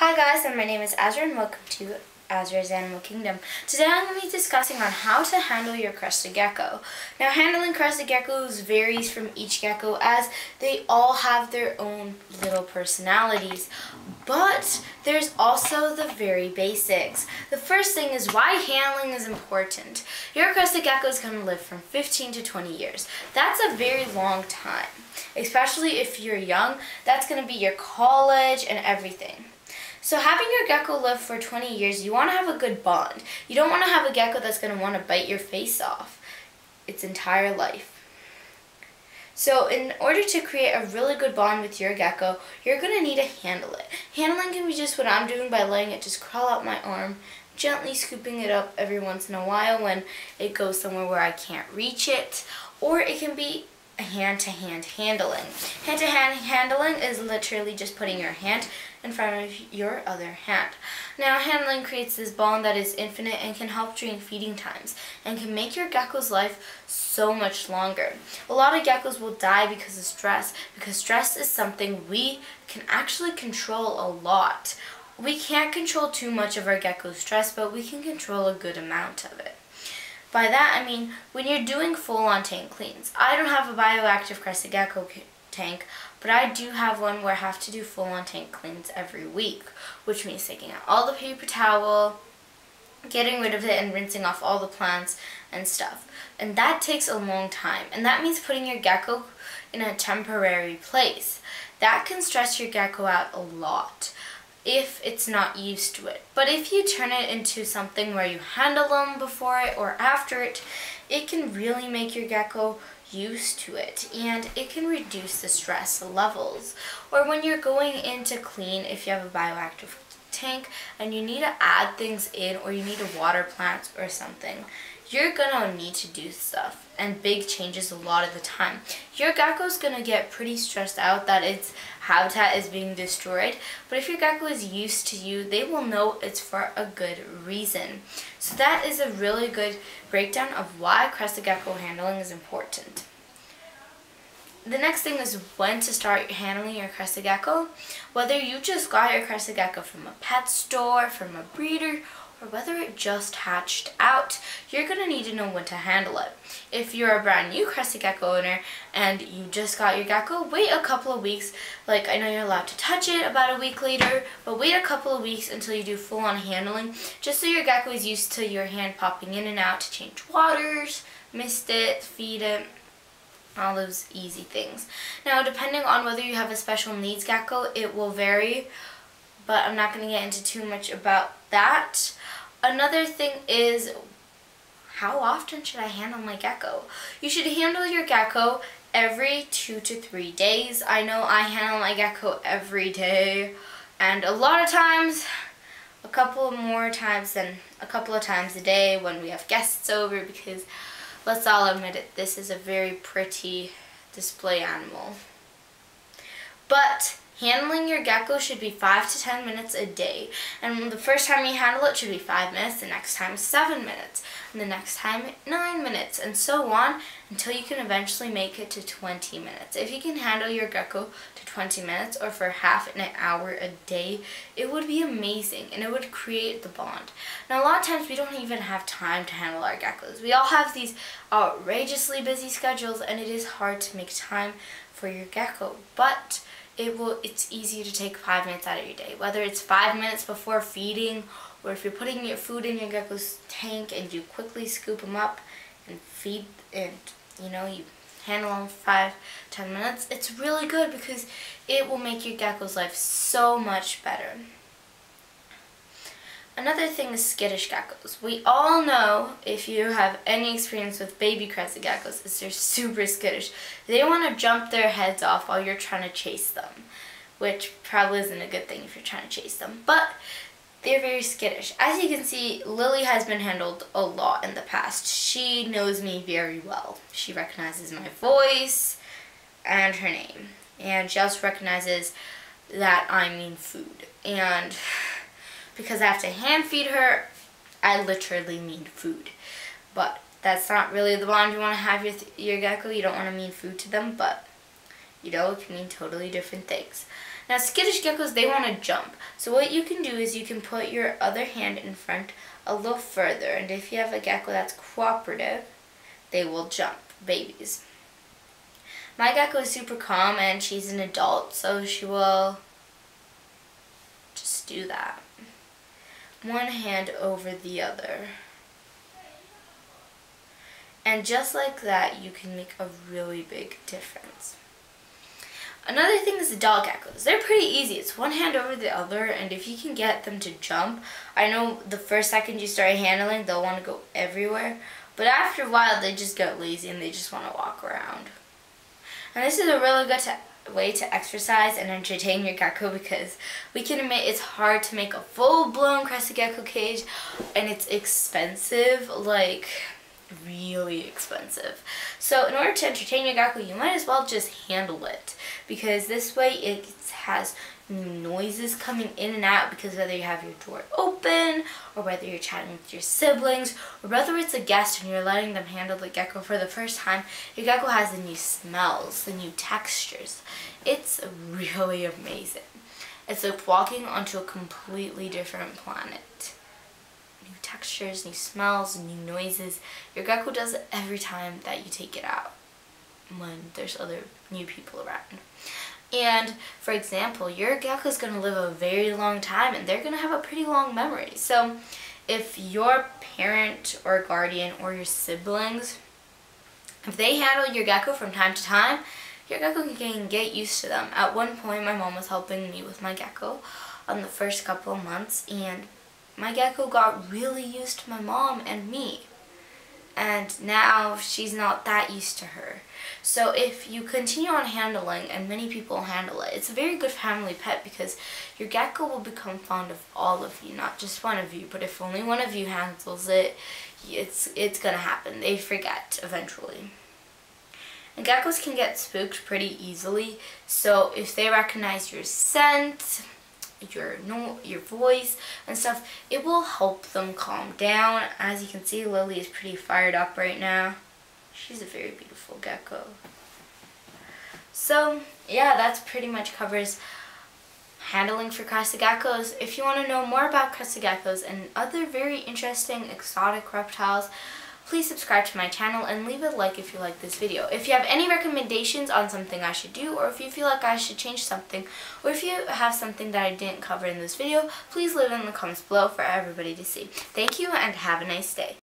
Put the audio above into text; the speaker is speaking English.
Hi guys, and my name is Azra and welcome to Azra's Animal Kingdom. Today I'm going to be discussing on how to handle your crested gecko. Now handling crested geckos varies from each gecko as they all have their own little personalities. But there's also the very basics. The first thing is why handling is important. Your crested gecko is going to live from 15 to 20 years. That's a very long time. Especially if you're young, that's going to be your college and everything. So having your gecko live for 20 years, you want to have a good bond. You don't want to have a gecko that's going to want to bite your face off its entire life. So in order to create a really good bond with your gecko, you're going to need to handle it. Handling can be just what I'm doing by letting it just crawl out my arm, gently scooping it up every once in a while when it goes somewhere where I can't reach it. Or it can be hand-to-hand handling. Hand-to-hand handling is literally just putting your hand in front of your other hand. Now handling creates this bond that is infinite and can help during feeding times and can make your gecko's life so much longer. A lot of geckos will die because of stress, because stress is something we can actually control a lot. We can't control too much of our gecko's stress, but we can control a good amount of it. By that I mean when you're doing full-on tank cleans. I don't have a bioactive crested gecko tank, but I do have one where I have to do full-on tank cleans every week, which means taking out all the paper towel, getting rid of it and rinsing off all the plants and stuff. And that takes a long time, and that means putting your gecko in a temporary place. That can stress your gecko out a lot if it's not used to it. But if you turn it into something where you handle them before it or after it, it can really make your gecko used to it and it can reduce the stress levels. Or when you're going in to clean, if you have a bioactive tank and you need to add things in or you need to water plants or something, you're gonna need to do stuff and big changes a lot of the time. Your gecko's gonna get pretty stressed out that its habitat is being destroyed, but if your gecko is used to you, they will know it's for a good reason. So that is a really good breakdown of why crested gecko handling is important. The next thing is when to start handling your crested gecko. Whether you just got your crested gecko from a pet store, from a breeder, or whether it just hatched out, you're going to need to know when to handle it. If you're a brand new crested gecko owner and you just got your gecko, wait a couple of weeks. Like, I know you're allowed to touch it about a week later, but wait a couple of weeks until you do full-on handling, just so your gecko is used to your hand popping in and out to change waters, mist it, feed it, all those easy things. Now, depending on whether you have a special needs gecko, it will vary, but I'm not going to get into too much about that. Another thing is, how often should I handle my gecko? You should handle your gecko every 2 to 3 days. I know I handle my gecko every day, and a lot of times, a couple of times a day when we have guests over, because let's all admit it, this is a very pretty display animal. But handling your gecko should be 5 to 10 minutes a day. And the first time you handle it should be 5 minutes, the next time 7 minutes, and the next time 9 minutes, and so on until you can eventually make it to 20 minutes. If you can handle your gecko to 20 minutes or for half an hour a day, it would be amazing and it would create the bond. Now a lot of times we don't even have time to handle our geckos. We all have these outrageously busy schedules and it is hard to make time for your gecko, but it's easy to take 5 minutes out of your day, whether it's 5 minutes before feeding or if you're putting your food in your gecko's tank and you quickly scoop them up and feed and you handle them 5-10 minutes. It's really good because it will make your gecko's life so much better. Another thing is skittish geckos. We all know, if you have any experience with baby crested geckos, is they're super skittish. They want to jump their heads off while you're trying to chase them, which probably isn't a good thing if you're trying to chase them, but they're very skittish. As you can see, Lily has been handled a lot in the past. She knows me very well. She recognizes my voice and her name, and she also recognizes that I mean food. And because I have to hand feed her, I literally mean food. But that's not really the bond you want to have with your gecko. You don't want to mean food to them, but it can mean totally different things. Now skittish geckos, they want to jump. So what you can do is you can put your other hand in front a little further, and if you have a gecko that's cooperative, they will jump, babies. My gecko is super calm and she's an adult, so she will just do that. One hand over the other. And just like that, you can make a really big difference. Another thing is the dog geckos. They're pretty easy. It's one hand over the other, and if you can get them to jump, I know the first second you start handling, they'll want to go everywhere. But after a while, they just get lazy and they just want to walk around. And this is a really good way to exercise and entertain your gecko, because we can admit it's hard to make a full-blown crested gecko cage, and it's expensive, like really expensive. So in order to entertain your gecko, you might as well just handle it, because this way it has noises coming in and out, because whether you have your door open or whether you're chatting with your siblings or whether it's a guest and you're letting them handle the gecko for the first time, your gecko has the new smells, the new textures. It's really amazing. It's like walking onto a completely different planet. New textures, new smells, new noises. Your gecko does it every time that you take it out when there's other new people around. And for example, your gecko is going to live a very long time and they're going to have a pretty long memory. So if your parent or guardian or your siblings, if they handle your gecko from time to time, your gecko can get used to them. At one point, my mom was helping me with my gecko on the first couple of months, and my gecko got really used to my mom and me. And now she's not that used to her. So if you continue on handling, and many people handle it, it's a very good family pet, because your gecko will become fond of all of you, not just one of you. But if only one of you handles it, it's gonna happen. They forget eventually. And geckos can get spooked pretty easily, so if they recognize your scent, your voice and stuff, it will help them calm down. As you can see, Lily is pretty fired up right now. She's a very beautiful gecko. So yeah, that's pretty much covers handling for crested geckos. If you want to know more about crested geckos and other very interesting exotic reptiles, please subscribe to my channel and leave a like if you like this video. If you have any recommendations on something I should do, or if you feel like I should change something, or if you have something that I didn't cover in this video, please leave it in the comments below for everybody to see. Thank you and have a nice day.